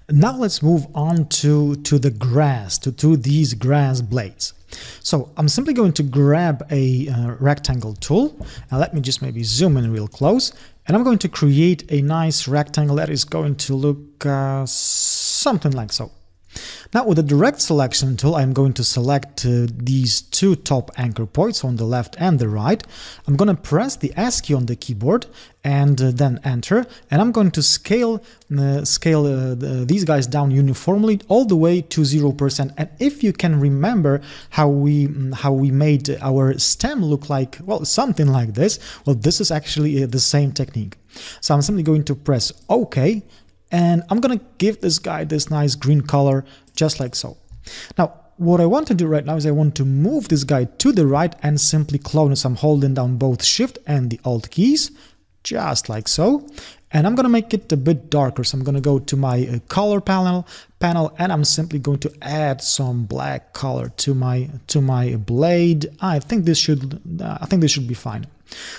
Now let's move on to the grass, to these grass blades. So I'm simply going to grab a rectangle tool, and let me just maybe zoom in real close, and I'm going to create a nice rectangle that is going to look something like so. Now with the direct selection tool, I'm going to select these two top anchor points on the left and the right. I'm going to press the S key on the keyboard and then enter, and I'm going to scale these guys down uniformly all the way to 0%. And if you can remember how we made our stem look like, well, something like this, well, this is actually the same technique. So I'm simply going to press OK. And I'm going to give this guy this nice green color, just like so. Now, what I want to do right now is I want to move this guy to the right and simply clone it. So I'm holding down both Shift and the Alt keys, just like so. And I'm going to make it a bit darker. So I'm going to go to my color panel, and I'm simply going to add some black color to my blade. I think this should be fine.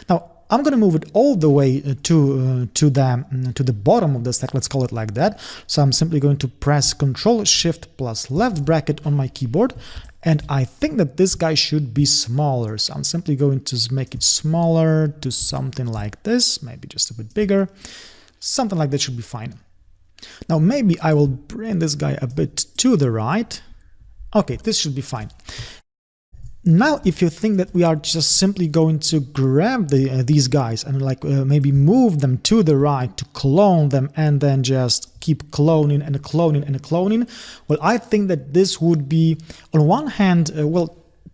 Now, I'm going to move it all the way to the bottom of the stack, let's call it like that. So I'm simply going to press Ctrl Shift plus left bracket on my keyboard, and I think that this guy should be smaller. So I'm simply going to make it smaller to something like this, maybe just a bit bigger. Something like that should be fine. Now maybe I will bring this guy a bit to the right. Okay, this should be fine. Now, if you think that we are just simply going to grab these guys and maybe move them to the right to clone them and then just keep cloning and cloning and cloning, well, I think that this would be, on one hand,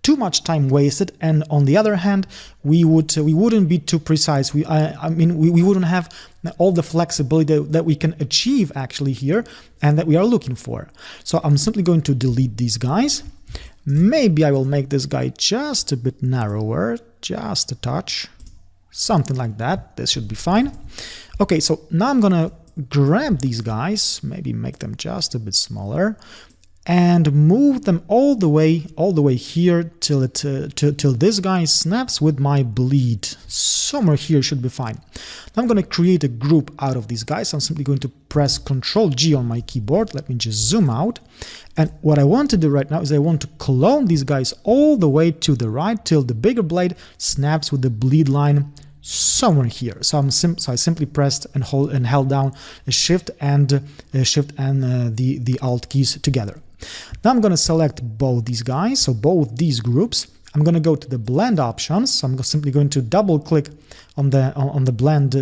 too much time wasted, and on the other hand, we wouldn't be too precise. We wouldn't have all the flexibility that we can achieve actually here and that we are looking for. So I'm simply going to delete these guys. Maybe I will make this guy just a bit narrower, just a touch, something like that. This should be fine. Okay, so now I'm gonna grab these guys, maybe make them just a bit smaller, and move them all the way here till this guy snaps with my bleed. Somewhere here should be fine. Now I'm going to create a group out of these guys. I'm simply going to press Ctrl G on my keyboard. Let me just zoom out. And what I want to do right now is I want to clone these guys all the way to the right till the bigger blade snaps with the bleed line somewhere here. So I simply pressed and held down Shift and the Alt keys together. Now I'm going to select both these guys, so both these groups. I'm going to go to the blend options. So I'm simply going to double click on the blend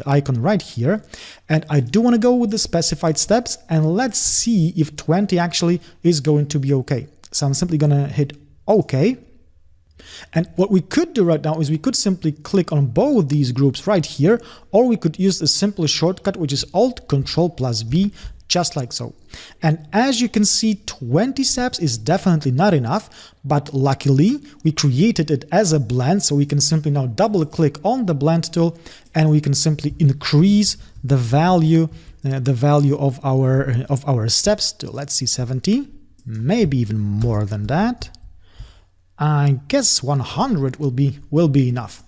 icon right here, and I do want to go with the specified steps, and let's see if 20 actually is going to be okay. So I'm simply going to hit OK. And what we could do right now is we could simply click on both these groups right here, or we could use a simple shortcut, which is Alt Ctrl plus B, just like so. And as you can see, 20 steps is definitely not enough, but luckily we created it as a blend, so we can simply now double click on the blend tool and we can simply increase the value of our steps to, let's see, 70, maybe even more than that. I guess 100 will be enough.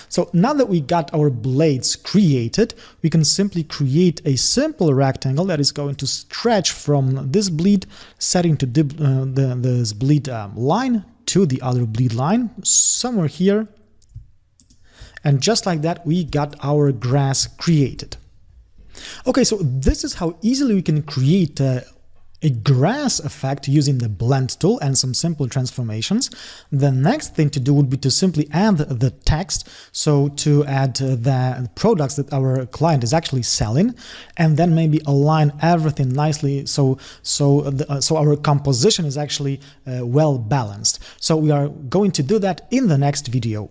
So now that we got our blades created, we can simply create a simple rectangle that is going to stretch from this bleed setting to this bleed line to the other bleed line somewhere here. And just like that, we got our grass created. Okay, so this is how easily we can create a grass effect using the blend tool and some simple transformations. The next thing to do would be to simply add the text, so to add the products that our client is actually selling, and then maybe align everything nicely so our composition is actually well balanced. So we are going to do that in the next video.